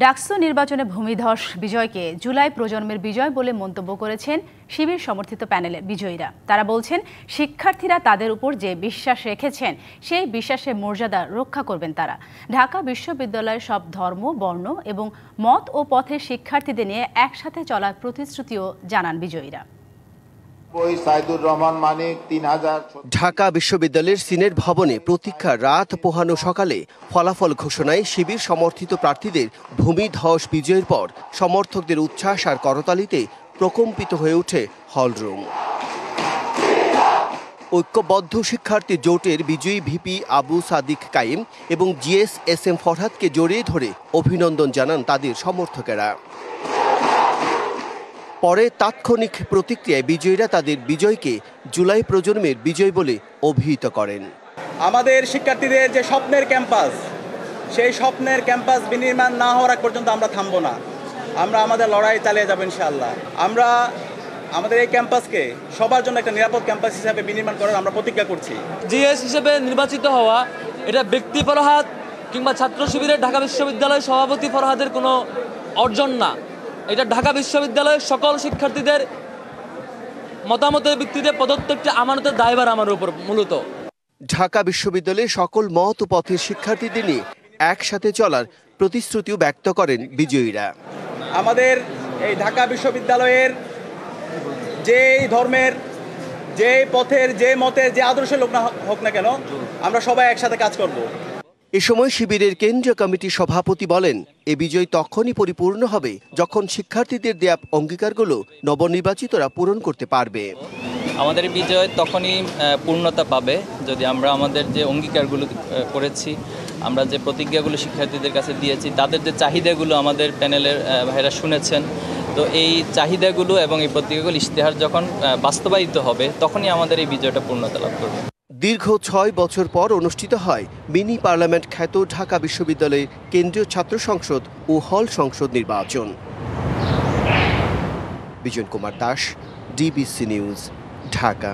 ডাকসু নির্বাচনে ভূমিধস বিজয়কে জুলাই প্রজন্মের বিজয় বলে মন্তব্য করেছেন শিবির সমর্থিত প্যানেলের বিজয়ীরা। তারা বলছেন, শিক্ষার্থীরা তাদের উপর যে বিশ্বাস রেখেছেন সেই বিশ্বাসের মর্যাদা রক্ষা করবেন তারা। ঢাকা বিশ্ববিদ্যালয়ের সব ধর্ম, বর্ণ এবং মত ও পথের শিক্ষার্থীদের নিয়ে একসাথে চলার প্রতিশ্রুতিও জানান বিজয়ীরা। ঢাকা বিশ্ববিদ্যালয়ের সিনেট ভবনে প্রতীক্ষার রাত পোহানো সকালে ফলাফল ঘোষণায় শিবির সমর্থিত প্রার্থীদের ভূমিধস বিজয়ের পর সমর্থকদের উচ্ছ্বাস আর করতালিতে প্রকম্পিত হয়ে ওঠে হলরুম। ঐক্যবদ্ধ শিক্ষার্থী জোটের বিজয়ী ভিপি আবু সাদিক কাইম এবং GSSM ফরহাদকে জড়িয়ে ধরে অভিনন্দন জানান তাদের সমর্থকেরা। পরে তাৎক্ষণিক প্রতিক্রিয়ায় বিজয়ীরা তাদের বিজয়কে জুলাই প্রজন্মের বিজয় বলে অভিহিত করেন। আমাদের শিক্ষার্থীদের যে স্বপ্নের ক্যাম্পাস, সেই স্বপ্নের ক্যাম্পাস বিনির্মাণ না হওয়ার আগ পর্যন্ত আমরা থামবো না। আমরা আমাদের লড়াই চালিয়ে যাবো ইনশাআল্লাহ। আমরা আমাদের এই ক্যাম্পাসকে সবার জন্য একটা নিরাপদ ক্যাম্পাস হিসেবে বিনির্মাণ করার আমরা প্রতিজ্ঞা করছি। জিএস হিসেবে নির্বাচিত হওয়া এটা ব্যক্তি ফরহাদ কিংবা ছাত্র শিবিরের ঢাকা বিশ্ববিদ্যালয় সভাপতি ফরহাদের কোনো অর্জন না। এটা ঢাকা বিশ্ববিদ্যালয়ের সকল শিক্ষার্থীদের মতামতের ভিত্তিতে প্রদত্ত একটি আমানতের দায়ভার আমার উপর মূলত। ঢাকা বিশ্ববিদ্যালয়ের সকল মত ও পথের শিক্ষার্থীদের নিয়ে একসাথে চলার প্রতিশ্রুতিও ব্যক্ত করেন বিজয়ীরা। আমাদের এই ঢাকা বিশ্ববিদ্যালয়ের যে ধর্মের, যে পথের, যে মতের, যে আদর্শের লোক না হোক না কেন, আমরা সবাই একসাথে কাজ করব। এ সময় শিবিরের কেন্দ্রীয় কমিটির সভাপতি বলেন, এ বিজয় তখনই পরিপূর্ণ হবে যখন শিক্ষার্থীদের দেয়া অঙ্গীকারগুলো নবনির্বাচিতরা পূরণ করতে পারবে। আমাদের বিজয় তখনই পূর্ণতা পাবে যদি আমরা আমাদের যে অঙ্গীকারগুলো করেছি, আমরা যে প্রতিজ্ঞাগুলো শিক্ষার্থীদের কাছে দিয়েছি, তাদের যে চাহিদাগুলো আমাদের প্যানেলের ভাইরা শুনেছেন, তো এই চাহিদাগুলো এবং এই প্রতিজ্ঞাগুলো ইশতেহার যখন বাস্তবায়িত হবে তখনই আমাদের এই বিজয়টা পূর্ণতা লাভ করবে। দীর্ঘ 6 বছর পর অনুষ্ঠিত হয় মিনি পার্লামেন্ট খ্যাত ঢাকা বিশ্ববিদ্যালয়ের কেন্দ্রীয় ছাত্র সংসদ ও হল সংসদ নির্বাচন। Bijan Kumar Das, DBC news, Dhaka.